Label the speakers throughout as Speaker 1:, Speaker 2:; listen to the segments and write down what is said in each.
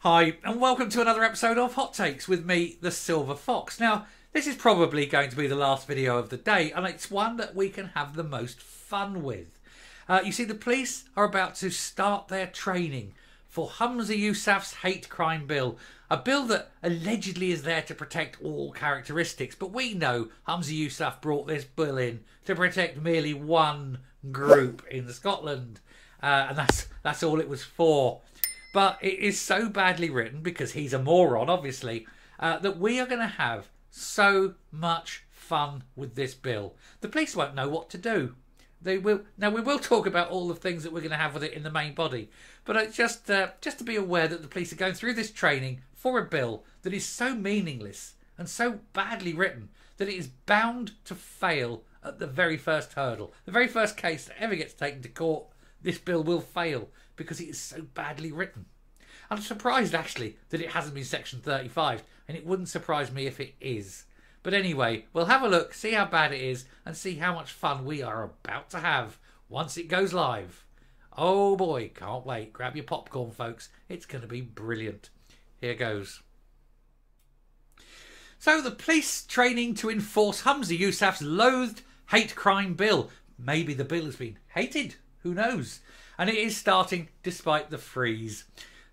Speaker 1: Hi, and welcome to another episode of Hot Takes with me, the Silver Fox. Now, this is probably going to be the last video of the day, and it's one that we can have the most fun with. You see, the police are about to start their training for Humza Hate Crime Bill, a bill that allegedly is there to protect all characteristics, but we know Humza brought this bill in to protect merely one group in Scotland, and that's all it was for. But it is so badly written, because he's a moron, obviously, that we are going to have so much fun with this bill. The police won't know what to do. They will. Now, we will talk about all the things that we're going to have with it in the main body. But it's just to be aware that the police are going through this training for a bill that is so meaningless and so badly written that it is bound to fail at the very first hurdle. The very first case that ever gets taken to court, this bill will fail because it is so badly written. I'm surprised, actually, that it hasn't been Section 35, and it wouldn't surprise me if it is. But anyway, we'll have a look, see how bad it is, and see how much fun we are about to have once it goes live. Oh boy, can't wait. Grab your popcorn, folks. It's going to be brilliant. Here goes. So the police training to enforce Humza Yousaf's loathed hate crime bill. Maybe the bill has been hated. Who knows? And it is starting despite the freeze.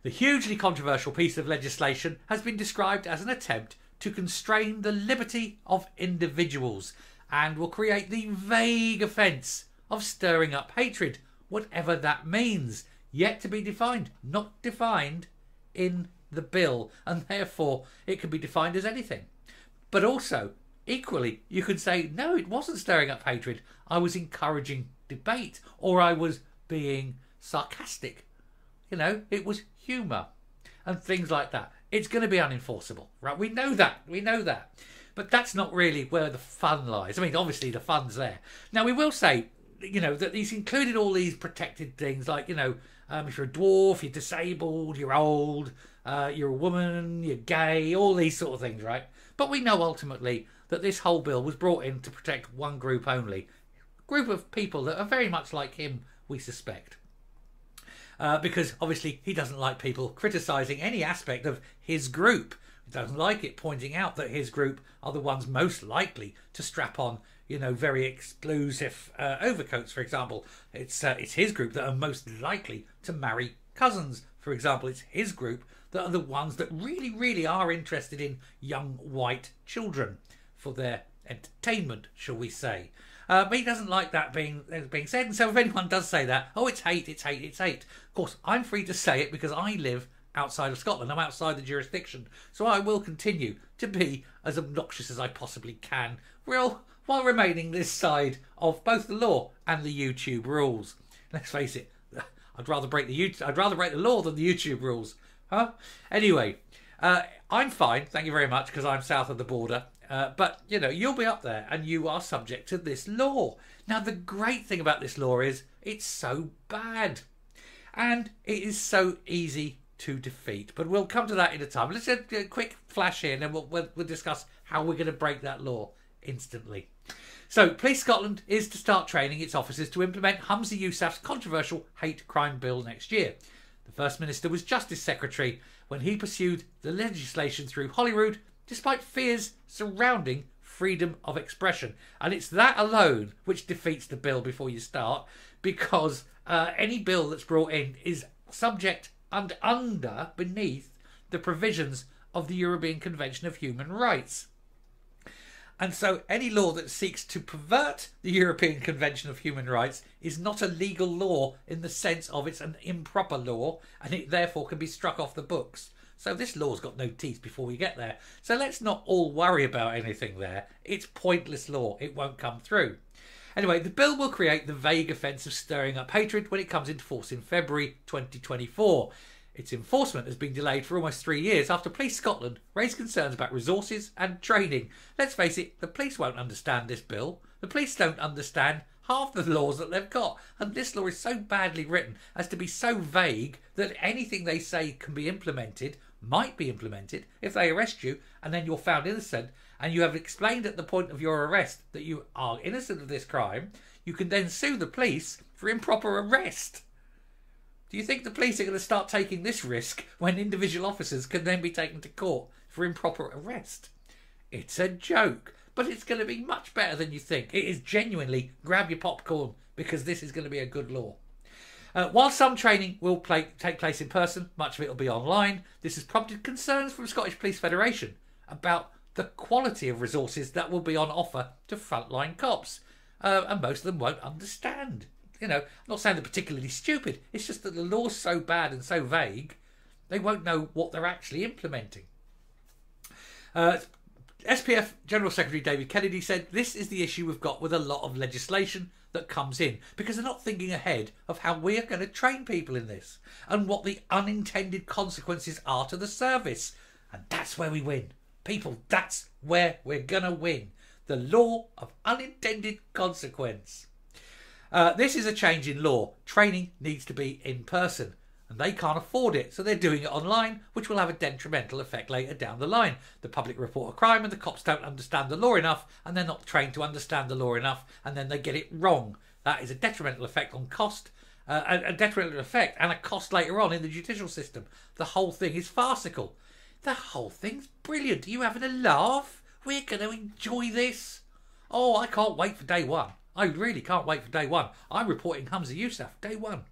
Speaker 1: The hugely controversial piece of legislation has been described as an attempt to constrain the liberty of individuals and will create the vague offence of stirring up hatred, whatever that means, yet to be defined, not defined in the bill, and therefore it can be defined as anything. But also, equally, you could say, no, it wasn't stirring up hatred, I was encouraging debate, or I was being sarcastic. You know, it was humour and things like that. It's going to be unenforceable, right? We know that. But that's not really where the fun lies. I mean, obviously the fun's there. Now, we will say, you know, that he's included all these protected things like, you know, if you're a dwarf, you're disabled, you're old, you're a woman, you're gay, all these sort of things, right? But we know ultimately that this whole bill was brought in to protect one group only. A group of people that are very much like him, we suspect. Because obviously he doesn't like people criticising any aspect of his group. He doesn't like it pointing out that his group are the ones most likely to strap on, you know, very exclusive overcoats, for example. It's his group that are most likely to marry cousins, for example. It's his group that are the ones that really, really are interested in young white children for their entertainment, shall we say. But he doesn't like that being said. And so if anyone does say that, oh, it's hate, it's hate, it's hate. Of course, I'm free to say it because I live outside of Scotland. I'm outside the jurisdiction. So I will continue to be as obnoxious as I possibly can, while remaining this side of both the law and the YouTube rules. Let's face it, I'd rather break the law than the YouTube rules. Huh? Anyway, I'm fine, thank you very much, because I'm south of the border. But, you know, you'll be up there and you are subject to this law. Now, the great thing about this law is it's so bad. And it is so easy to defeat. But we'll come to that in a time. Let's get a quick flash here and then we'll discuss how we're going to break that law instantly. So, Police Scotland is to start training its officers to implement Humza Yousaf's controversial hate crime bill next year. The First Minister was Justice Secretary when he pursued the legislation through Holyrood, despite fears surrounding freedom of expression. And it's that alone which defeats the bill before you start, because any bill that's brought in is subject and beneath the provisions of the European Convention of Human Rights. And so any law that seeks to pervert the European Convention of Human Rights is not a legal law in the sense of it's an improper law, and it therefore can be struck off the books. So this law's got no teeth before we get there. So let's not all worry about anything there. It's pointless law. It won't come through. Anyway, the bill will create the vague offence of stirring up hatred when it comes into force in February 2024. Its enforcement has been delayed for almost 3 years after Police Scotland raised concerns about resources and training. Let's face it, the police won't understand this bill. The police don't understand half the laws that they've got. And this law is so badly written as to be so vague that anything they say can be implemented, might be implemented, if they arrest you and then you're found innocent and you have explained at the point of your arrest that you are innocent of this crime, you can then sue the police for improper arrest. Do you think the police are going to start taking this risk when individual officers can then be taken to court for improper arrest? It's a joke, but it's going to be much better than you think. It is genuinely grab your popcorn, because this is going to be a good law. While some training will take place in person, much of it will be online. This has prompted concerns from Scottish Police Federation about the quality of resources that will be on offer to frontline cops. And most of them won't understand. You know, I'm not saying they're particularly stupid. It's just that the law's so bad and so vague, they won't know what they're actually implementing. SPF General Secretary David Kennedy said this is the issue we've got with a lot of legislation that comes in, because they're not thinking ahead of how we're going to train people in this and what the unintended consequences are to the service. And that's where we win. People, that's where we're going to win. The law of unintended consequence. This is a change in law. Training needs to be in person, and they can't afford it, so they're doing it online, which will have a detrimental effect later down the line. The public report a crime and the cops don't understand the law enough, and they're not trained to understand the law enough, and then they get it wrong. That is a detrimental effect on cost, a detrimental effect and a cost later on in the judicial system. The whole thing is farcical. The whole thing's brilliant. Are you having a laugh? We're going to enjoy this. Oh, I can't wait for day one. I really can't wait for day one. I'm reporting Humza Yousaf, day one.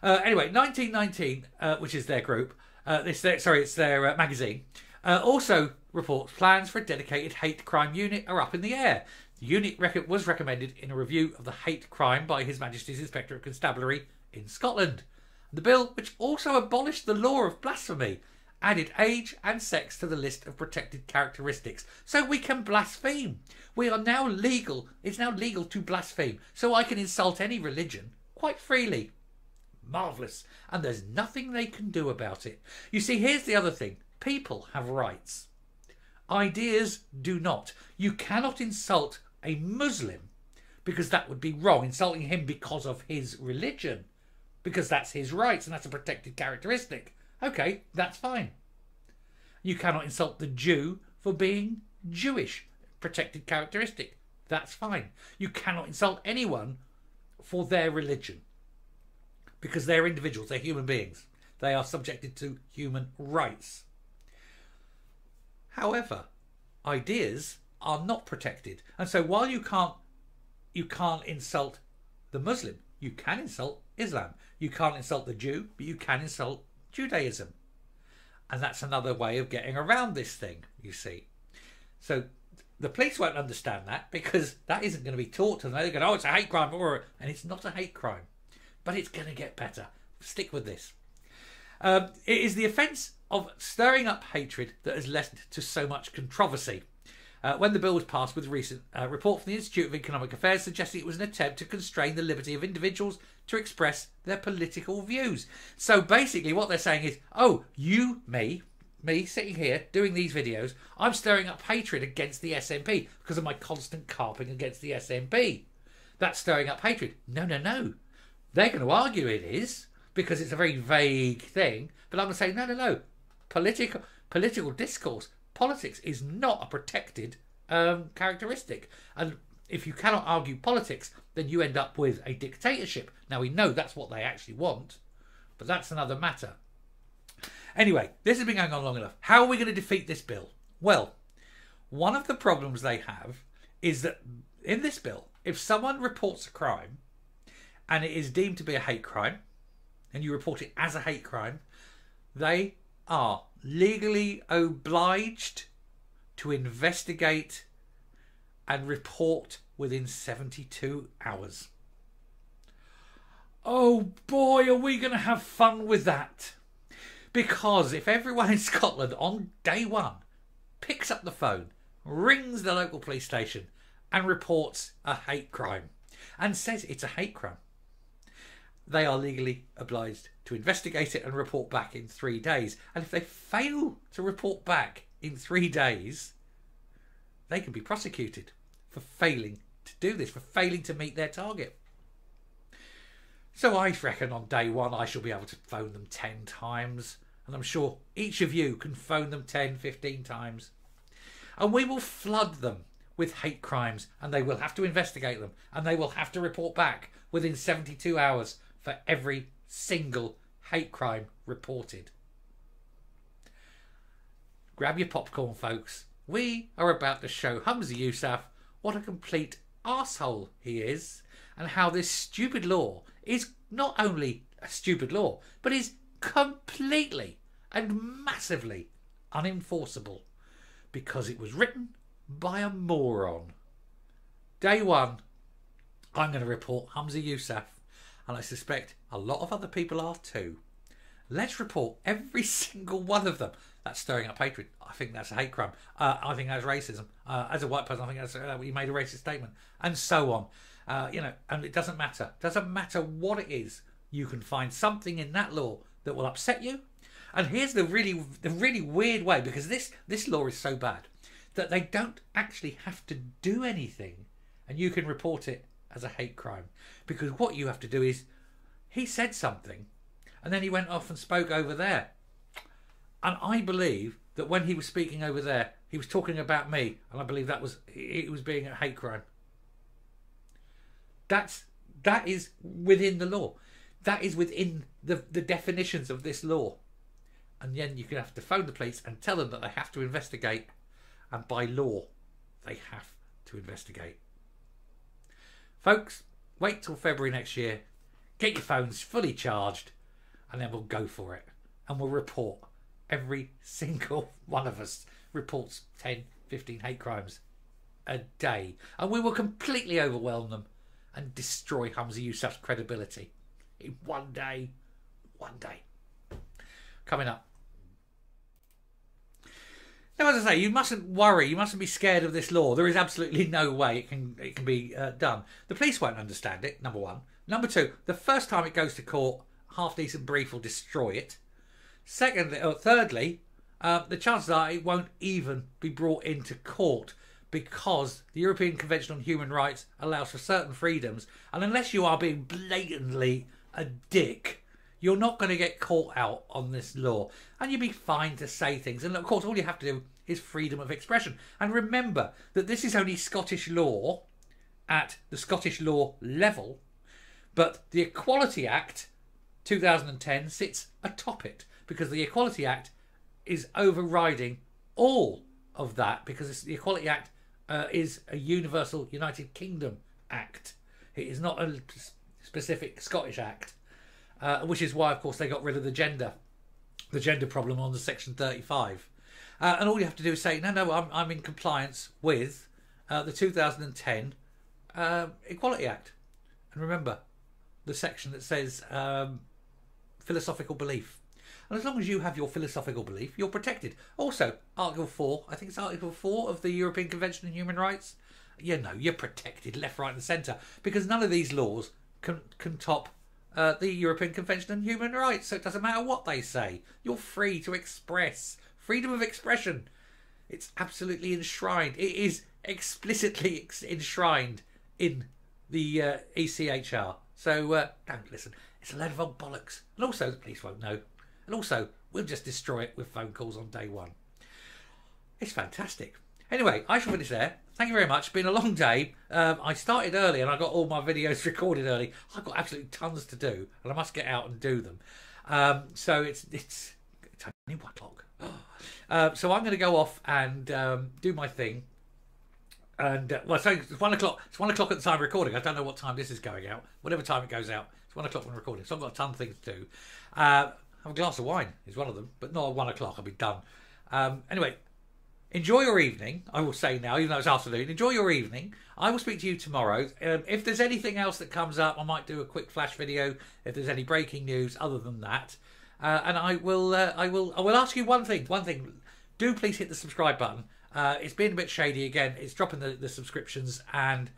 Speaker 1: Anyway, 1919, which is their group, it's their magazine, also reports plans for a dedicated hate crime unit are up in the air. The unit was recommended in a review of the hate crime by His Majesty's Inspector of Constabulary in Scotland. The bill, which also abolished the law of blasphemy, added age and sex to the list of protected characteristics, so we can blaspheme. We are now legal. It's now legal to blaspheme, so I can insult any religion quite freely. Marvellous. And there's nothing they can do about it. You see, here's the other thing. People have rights. Ideas do not. You cannot insult a Muslim, because that would be wrong. Insulting him because of his religion, because that's his rights and that's a protected characteristic. Okay, that's fine. You cannot insult the Jew for being Jewish. Protected characteristic. That's fine. You cannot insult anyone for their religion, because they're individuals, they're human beings. They are subjected to human rights. However, ideas are not protected. And so while you can't insult the Muslim, you can insult Islam. You can't insult the Jew, but you can insult Judaism. And that's another way of getting around this thing, you see. So the police won't understand that, because that isn't going to be taught to them. They're going, oh, it's a hate crime, and it's not a hate crime. But it's going to get better. Stick with this. It is the offence of stirring up hatred that has led to so much controversy. When the bill was passed, with a recent report from the Institute of Economic Affairs suggesting it was an attempt to constrain the liberty of individuals to express their political views. So basically what they're saying is, oh, you, me sitting here doing these videos, I'm stirring up hatred against the SNP because of my constant carping against the SNP. That's stirring up hatred. No, no, no. They're going to argue it is, because it's a very vague thing. But I'm going to say, no, no, no. Political discourse, politics is not a protected characteristic. And if you cannot argue politics, then you end up with a dictatorship. Now, we know that's what they actually want, but that's another matter. Anyway, this has been going on long enough. How are we going to defeat this bill? Well, one of the problems they have is that in this bill, if someone reports a crime, and it is deemed to be a hate crime, and you report it as a hate crime, they are legally obliged to investigate and report within 72 hours. Oh boy, are we going to have fun with that. Because if everyone in Scotland on day one picks up the phone, rings the local police station and reports a hate crime and says it's a hate crime, they are legally obliged to investigate it and report back in 3 days. And if they fail to report back in 3 days, they can be prosecuted for failing to do this, for failing to meet their target. So I reckon on day one I shall be able to phone them 10 times. And I'm sure each of you can phone them 10, 15 times. And we will flood them with hate crimes, and they will have to investigate them, and they will have to report back within 72 hours for every single hate crime reported. Grab your popcorn, folks. We are about to show Humza Yousaf what a complete arsehole he is, and how this stupid law is not only a stupid law, but is completely and massively unenforceable because it was written by a moron. Day one, I'm going to report Humza Yousaf, and I suspect a lot of other people are too. Let's report every single one of them. That's stirring up hatred. I think that's a hate crime. I think that's racism. As a white person, I think that's you made a racist statement, and so on. You know, and it doesn't matter. Doesn't matter what it is. You can find something in that law that will upset you. And here's the really weird way, because this law is so bad that they don't actually have to do anything, and you can report it as a hate crime, because what you have to do is, he said something, and then he went off and spoke over there. And I believe that when he was speaking over there, he was talking about me, and I believe it was being a hate crime. That is within the law. That is within the definitions of this law. And then you can have to phone the police and tell them that they have to investigate, and by law, they have to investigate. Folks, wait till February next year. Get your phones fully charged, and then we'll go for it. And we'll report. Every single one of us reports 10, 15 hate crimes a day. And we will completely overwhelm them and destroy Humza Yousaf's credibility in one day. One day. Coming up. Now, as I say, you mustn't worry. You mustn't be scared of this law. There is absolutely no way it can be done. The police won't understand it, number one. Number two, the first time it goes to court, half-decent brief will destroy it. Secondly, or thirdly, the chances are it won't even be brought into court, because the European Convention on Human Rights allows for certain freedoms, and unless you are being blatantly a dick, you're not going to get caught out on this law, and you'd be fine to say things. And of course, all you have to do is freedom of expression. And remember that this is only Scottish law at the Scottish law level, but the Equality Act 2010 sits atop it, because the Equality Act is overriding all of that, because the Equality Act is a universal United Kingdom Act. It is not a specific Scottish Act, which is why, of course, they got rid of the gender problem on the Section 35. And all you have to do is say, no, I'm in compliance with the 2010 Equality Act. And remember the section that says philosophical belief. And as long as you have your philosophical belief, you're protected. Also, Article 4, I think it's Article 4 of the European Convention on Human Rights. You know, you're protected left, right and centre, because none of these laws can top the European Convention on Human Rights. So it doesn't matter what they say. You're free to express. Freedom of expression. It's absolutely enshrined. It is explicitly enshrined in the ECHR. So don't listen. It's a load of old bollocks. And also, the police won't know. And also, we'll just destroy it with phone calls on day one. It's fantastic. Anyway, I shall finish there. Thank you very much. It's been a long day. I started early and I got all my videos recorded early. I've got absolutely tons to do, and I must get out and do them. So it's only 1 o'clock. So I'm going to go off and do my thing. And well, so it's 1 o'clock. It's 1 o'clock at the time of recording. I don't know what time this is going out. Whatever time it goes out, it's 1 o'clock when recording. So I've got a ton of things to do. Have a glass of wine is one of them, but not at 1 o'clock. I'll be done. Anyway, enjoy your evening. I will say now, even though it's afternoon, enjoy your evening. I will speak to you tomorrow. If there's anything else that comes up, I might do a quick flash video. If there's any breaking news other than that, and I will ask you one thing. Do please hit the subscribe button. It's been a bit shady again. It's dropping the subscriptions, and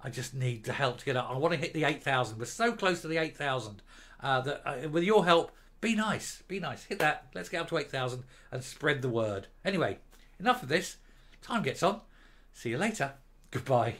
Speaker 1: I just need the help to get up. I want to hit the 8,000. We're so close to the 8,000 that with your help, be nice. Hit that. Let's get up to 8,000 and spread the word. Anyway, enough of this. Time gets on. See you later. Goodbye.